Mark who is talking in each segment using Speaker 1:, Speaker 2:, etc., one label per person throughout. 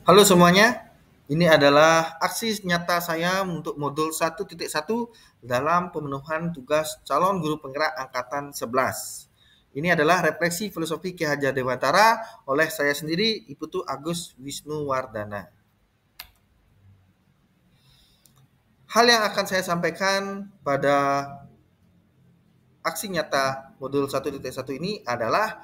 Speaker 1: Halo semuanya, ini adalah aksi nyata saya untuk modul 1.1 dalam pemenuhan tugas calon guru penggerak angkatan 11. Ini adalah refleksi filosofi Ki Hajar Dewantara oleh saya sendiri, Iputu Agus Wisnuwardana. Hal yang akan saya sampaikan pada aksi nyata modul 1.1 ini adalah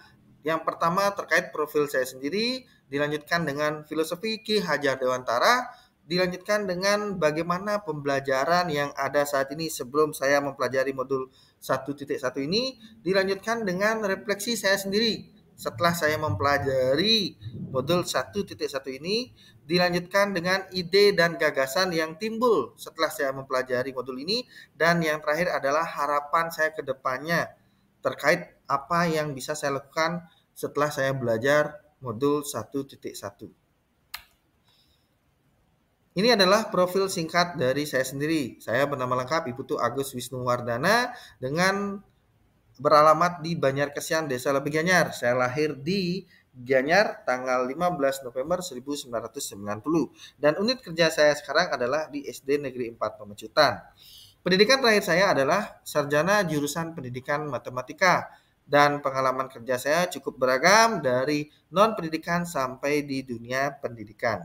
Speaker 1: yang pertama terkait profil saya sendiri, dilanjutkan dengan filosofi Ki Hajar Dewantara, dilanjutkan dengan bagaimana pembelajaran yang ada saat ini sebelum saya mempelajari modul 1.1 ini, dilanjutkan dengan refleksi saya sendiri setelah saya mempelajari modul 1.1 ini, dilanjutkan dengan ide dan gagasan yang timbul setelah saya mempelajari modul ini, dan yang terakhir adalah harapan saya ke depannya terkait apa yang bisa saya lakukan setelah saya belajar modul 1.1. Ini adalah profil singkat dari saya sendiri. Saya bernama lengkap Iputu Agus Wisnuwardana dengan beralamat di Banjarkesian, Desa Lebih Gianyar. Saya lahir di Gianyar tanggal 15 November 1990. Dan unit kerja saya sekarang adalah di SD Negeri 4 Pemecutan. Pendidikan terakhir saya adalah sarjana jurusan pendidikan matematika. Dan pengalaman kerja saya cukup beragam dari non-pendidikan sampai di dunia pendidikan.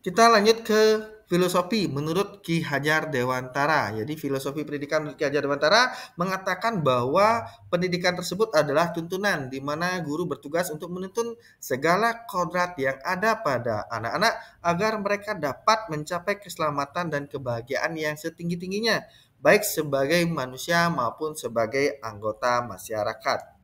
Speaker 1: Kita lanjut ke filosofi menurut Ki Hajar Dewantara. Jadi filosofi pendidikan menurut Ki Hajar Dewantara mengatakan bahwa pendidikan tersebut adalah tuntunan di mana guru bertugas untuk menuntun segala kodrat yang ada pada anak-anak agar mereka dapat mencapai keselamatan dan kebahagiaan yang setinggi-tingginya, baik sebagai manusia maupun sebagai anggota masyarakat.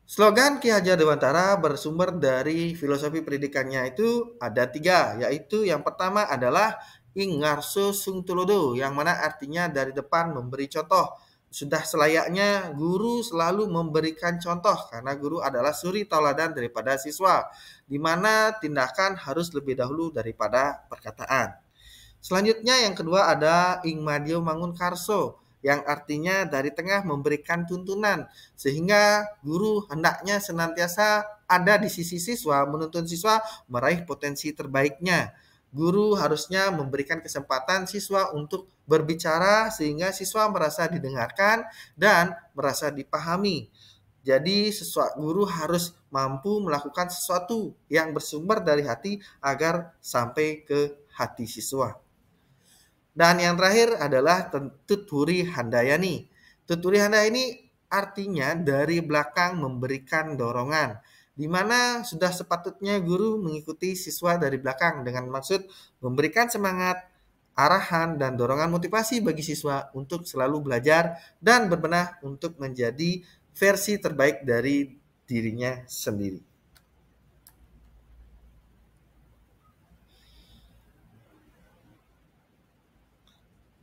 Speaker 1: Slogan Ki Hajar Dewantara bersumber dari filosofi pendidikannya itu ada 3, yaitu yang pertama adalah Ingarso Sung Tulodo, yang mana artinya dari depan memberi contoh. Sudah selayaknya guru selalu memberikan contoh, karena guru adalah suri tauladan daripada siswa, di mana tindakan harus lebih dahulu daripada perkataan. Selanjutnya yang kedua ada Ingmadio Mangunkarso, yang artinya dari tengah memberikan tuntunan, sehingga guru hendaknya senantiasa ada di sisi siswa, menuntun siswa meraih potensi terbaiknya. Guru harusnya memberikan kesempatan siswa untuk berbicara sehingga siswa merasa didengarkan dan merasa dipahami. Jadi guru harus mampu melakukan sesuatu yang bersumber dari hati agar sampai ke hati siswa. Dan yang terakhir adalah Tuturi Handayani. Tuturi Handayani artinya dari belakang memberikan dorongan, di mana sudah sepatutnya guru mengikuti siswa dari belakang dengan maksud memberikan semangat, arahan, dan dorongan motivasi bagi siswa untuk selalu belajar dan berbenah untuk menjadi versi terbaik dari dirinya sendiri.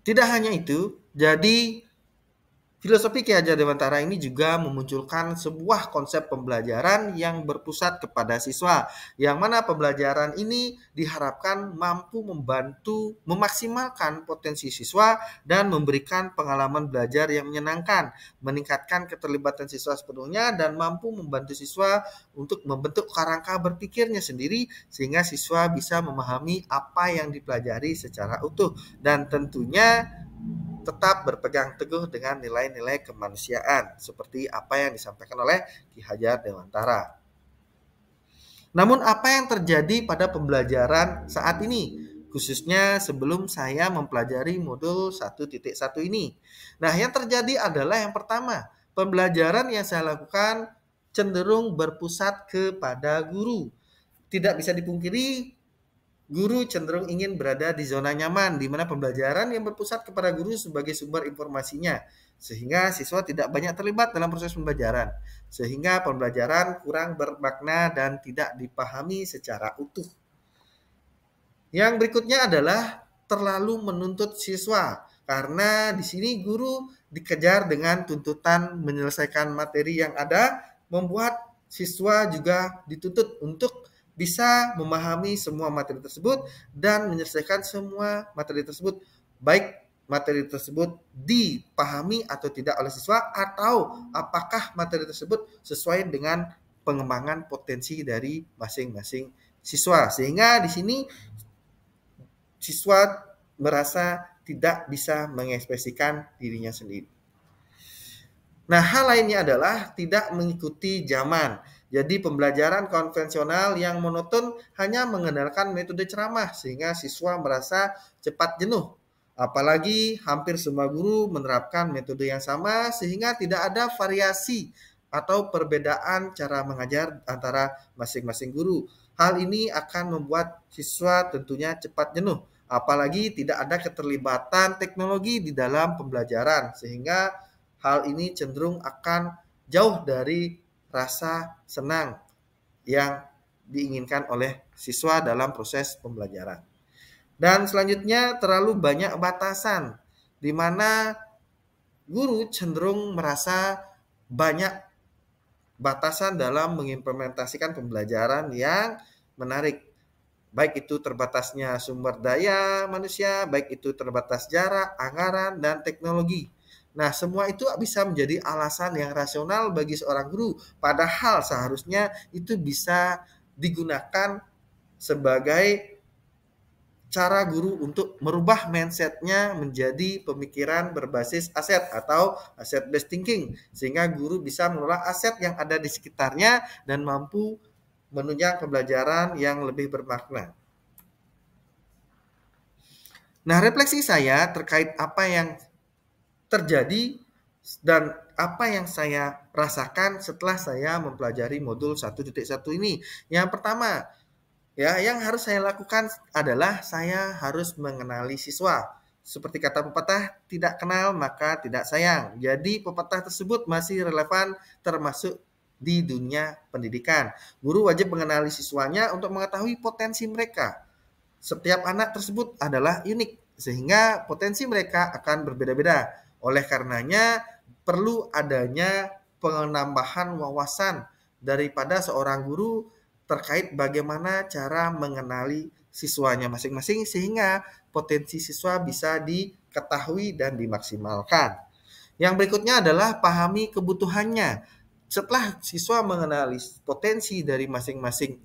Speaker 1: Tidak hanya itu, jadi filosofi Ki Hajar Dewantara ini juga memunculkan sebuah konsep pembelajaran yang berpusat kepada siswa, yang mana pembelajaran ini diharapkan mampu membantu memaksimalkan potensi siswa dan memberikan pengalaman belajar yang menyenangkan, meningkatkan keterlibatan siswa sepenuhnya, dan mampu membantu siswa untuk membentuk kerangka berpikirnya sendiri sehingga siswa bisa memahami apa yang dipelajari secara utuh dan tentunya tetap berpegang teguh dengan nilai-nilai kemanusiaan seperti apa yang disampaikan oleh Ki Hajar Dewantara. Namun apa yang terjadi pada pembelajaran saat ini, khususnya sebelum saya mempelajari modul 1.1 ini? Nah, yang terjadi adalah yang pertama, pembelajaran yang saya lakukan cenderung berpusat kepada guru. Tidak bisa dipungkiri guru cenderung ingin berada di zona nyaman, di mana pembelajaran yang berpusat kepada guru sebagai sumber informasinya, sehingga siswa tidak banyak terlibat dalam proses pembelajaran, sehingga pembelajaran kurang bermakna dan tidak dipahami secara utuh. Yang berikutnya adalah terlalu menuntut siswa, karena di sini guru dikejar dengan tuntutan menyelesaikan materi yang ada, membuat siswa juga dituntut untuk bisa memahami semua materi tersebut dan menyelesaikan semua materi tersebut baik materi tersebut dipahami atau tidak oleh siswa, atau apakah materi tersebut sesuai dengan pengembangan potensi dari masing-masing siswa. Sehingga di sini siswa merasa tidak bisa mengekspresikan dirinya sendiri. Nah, hal lainnya adalah tidak mengikuti zaman. Jadi pembelajaran konvensional yang monoton hanya mengandalkan metode ceramah sehingga siswa merasa cepat jenuh. Apalagi hampir semua guru menerapkan metode yang sama sehingga tidak ada variasi atau perbedaan cara mengajar antara masing-masing guru. Hal ini akan membuat siswa tentunya cepat jenuh. Apalagi tidak ada keterlibatan teknologi di dalam pembelajaran sehingga hal ini cenderung akan jauh dari rasa senang yang diinginkan oleh siswa dalam proses pembelajaran. Dan selanjutnya terlalu banyak batasan, di mana guru cenderung merasa banyak batasan dalam mengimplementasikan pembelajaran yang menarik. Baik itu terbatasnya sumber daya manusia, baik itu terbatas jarak, anggaran, dan teknologi. Nah, semua itu bisa menjadi alasan yang rasional bagi seorang guru. Padahal seharusnya itu bisa digunakan sebagai cara guru untuk merubah mindset-nya menjadi pemikiran berbasis aset atau asset based thinking. Sehingga guru bisa mengelola aset yang ada di sekitarnya dan mampu menunjang pembelajaran yang lebih bermakna. Nah, refleksi saya terkait apa yang terjadi dan apa yang saya rasakan setelah saya mempelajari modul 1.1 ini. Yang pertama, ya, yang harus saya lakukan adalah saya harus mengenali siswa. Seperti kata pepatah, tidak kenal maka tidak sayang. Jadi pepatah tersebut masih relevan termasuk di dunia pendidikan. Guru wajib mengenali siswanya untuk mengetahui potensi mereka. Setiap anak tersebut adalah unik, sehingga potensi mereka akan berbeda-beda. Oleh karenanya, perlu adanya penambahan wawasan daripada seorang guru terkait bagaimana cara mengenali siswanya masing-masing, sehingga potensi siswa bisa diketahui dan dimaksimalkan. Yang berikutnya adalah pahami kebutuhannya. Setelah siswa mengenali potensi dari masing-masing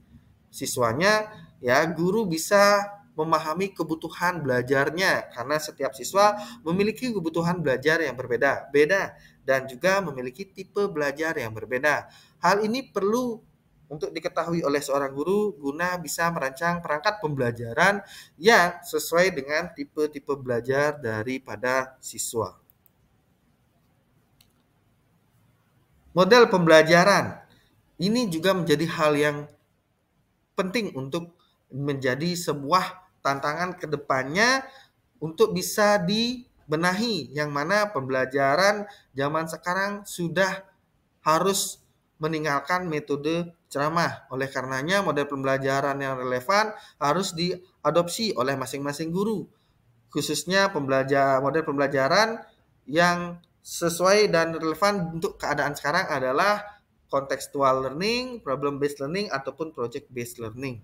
Speaker 1: siswanya, ya guru bisa memahami kebutuhan belajarnya karena setiap siswa memiliki kebutuhan belajar yang berbeda-beda dan juga memiliki tipe belajar yang berbeda. Hal ini perlu untuk diketahui oleh seorang guru guna bisa merancang perangkat pembelajaran yang sesuai dengan tipe-tipe belajar daripada siswa. Model pembelajaran ini juga menjadi hal yang penting untuk menjadi sebuah tantangan ke depannya untuk bisa dibenahi, yang mana pembelajaran zaman sekarang sudah harus meninggalkan metode ceramah. Oleh karenanya model pembelajaran yang relevan harus diadopsi oleh masing-masing guru. Khususnya model pembelajaran yang sesuai dan relevan untuk keadaan sekarang adalah contextual learning, problem based learning, ataupun project based learning.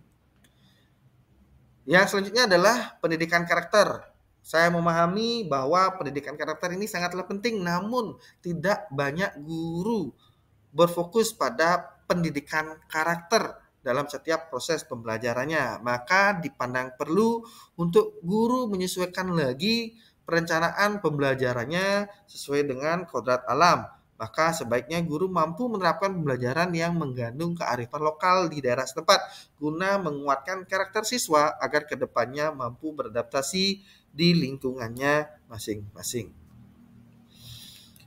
Speaker 1: Yang selanjutnya adalah pendidikan karakter. Saya memahami bahwa pendidikan karakter ini sangatlah penting, namun tidak banyak guru berfokus pada pendidikan karakter dalam setiap proses pembelajarannya. Maka dipandang perlu untuk guru menyesuaikan lagi perencanaan pembelajarannya sesuai dengan kodrat alam. Maka sebaiknya guru mampu menerapkan pembelajaran yang mengandung kearifan lokal di daerah setempat guna menguatkan karakter siswa agar kedepannya mampu beradaptasi di lingkungannya masing-masing.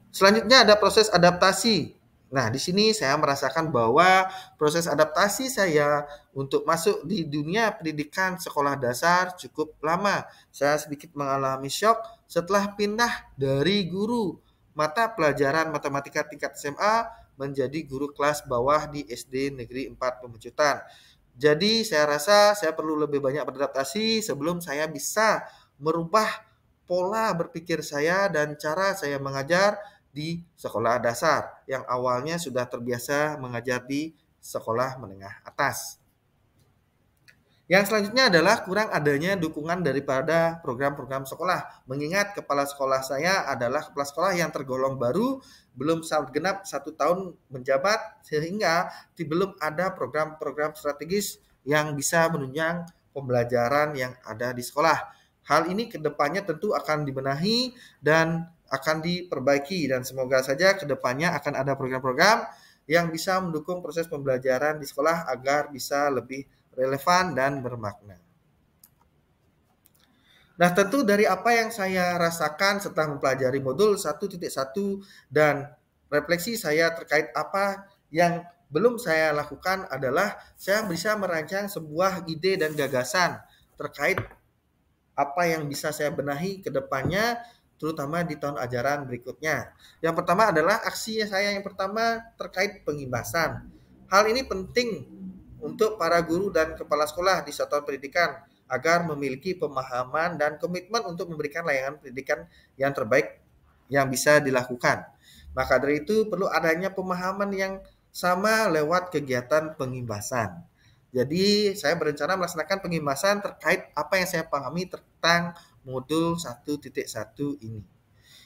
Speaker 1: Selanjutnya ada proses adaptasi. Nah, di sini saya merasakan bahwa proses adaptasi saya untuk masuk di dunia pendidikan sekolah dasar cukup lama. Saya sedikit mengalami syok setelah pindah dari guru mata pelajaran matematika tingkat SMA menjadi guru kelas bawah di SD Negeri 4 Pemecutan. Jadi saya rasa saya perlu lebih banyak beradaptasi sebelum saya bisa merubah pola berpikir saya dan cara saya mengajar di sekolah dasar yang awalnya sudah terbiasa mengajar di sekolah menengah atas. Yang selanjutnya adalah kurang adanya dukungan daripada program-program sekolah. Mengingat kepala sekolah saya adalah kepala sekolah yang tergolong baru, belum genap 1 tahun menjabat, sehingga belum ada program-program strategis yang bisa menunjang pembelajaran yang ada di sekolah. Hal ini kedepannya tentu akan dibenahi dan akan diperbaiki, dan semoga saja kedepannya akan ada program-program yang bisa mendukung proses pembelajaran di sekolah agar bisa lebih relevan dan bermakna. Nah, tentu dari apa yang saya rasakan setelah mempelajari modul 1.1 dan refleksi saya terkait apa yang belum saya lakukan adalah saya bisa merancang sebuah ide dan gagasan terkait apa yang bisa saya benahi ke depannya, terutama di tahun ajaran berikutnya. Yang pertama adalah aksi saya yang pertama terkait pengimbasan. Hal ini penting untuk para guru dan kepala sekolah di satuan pendidikan agar memiliki pemahaman dan komitmen untuk memberikan layanan pendidikan yang terbaik yang bisa dilakukan. Maka dari itu perlu adanya pemahaman yang sama lewat kegiatan pengimbasan. Jadi saya berencana melaksanakan pengimbasan terkait apa yang saya pahami tentang modul 1.1 ini.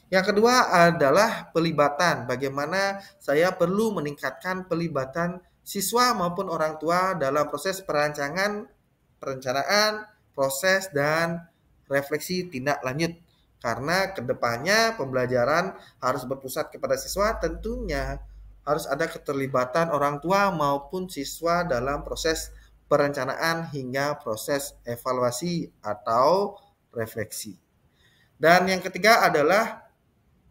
Speaker 1: Yang kedua adalah pelibatan. Bagaimana saya perlu meningkatkan pelibatan siswa maupun orang tua dalam proses perencanaan, proses, dan refleksi tindak lanjut. Karena kedepannya pembelajaran harus berpusat kepada siswa, tentunya harus ada keterlibatan orang tua maupun siswa dalam proses perencanaan hingga proses evaluasi atau refleksi. Dan yang ketiga adalah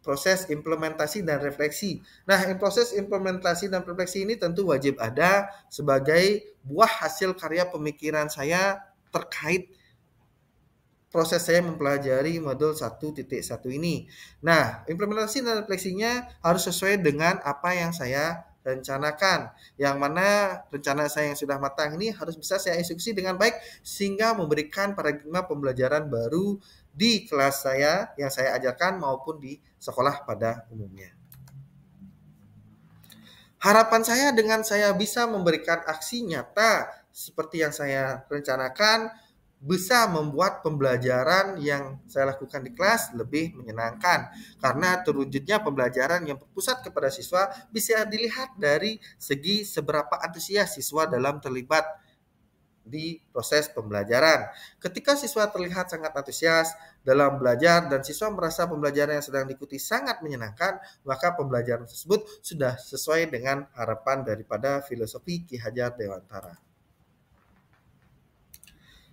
Speaker 1: proses implementasi dan refleksi. Nah, proses implementasi dan refleksi ini tentu wajib ada sebagai buah hasil karya pemikiran saya terkait proses saya mempelajari modul 1.1 ini. Nah, implementasi dan refleksinya harus sesuai dengan apa yang saya rencanakan. Yang mana rencana saya yang sudah matang ini harus bisa saya eksekusi dengan baik sehingga memberikan paradigma pembelajaran baru di kelas saya yang saya ajarkan maupun di sekolah pada umumnya. Harapan saya dengan saya bisa memberikan aksi nyata seperti yang saya rencanakan bisa membuat pembelajaran yang saya lakukan di kelas lebih menyenangkan karena terwujudnya pembelajaran yang berpusat kepada siswa bisa dilihat dari segi seberapa antusias siswa dalam terlibat di proses pembelajaran. Ketika siswa terlihat sangat antusias dalam belajar dan siswa merasa pembelajaran yang sedang diikuti sangat menyenangkan, maka pembelajaran tersebut sudah sesuai dengan harapan daripada filosofi Ki Hajar Dewantara.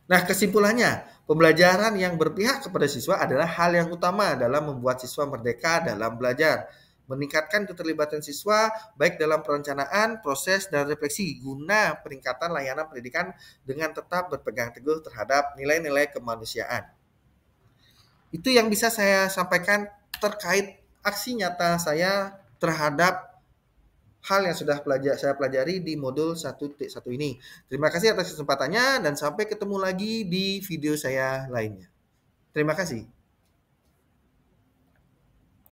Speaker 1: Nah, kesimpulannya, pembelajaran yang berpihak kepada siswa adalah hal yang utama dalam membuat siswa merdeka dalam belajar. Meningkatkan keterlibatan siswa baik dalam perencanaan, proses, dan refleksi guna peningkatan layanan pendidikan dengan tetap berpegang teguh terhadap nilai-nilai kemanusiaan. Itu yang bisa saya sampaikan terkait aksi nyata saya terhadap hal yang sudah saya pelajari di modul 1.1 ini. Terima kasih atas kesempatannya dan sampai ketemu lagi di video saya lainnya. Terima kasih.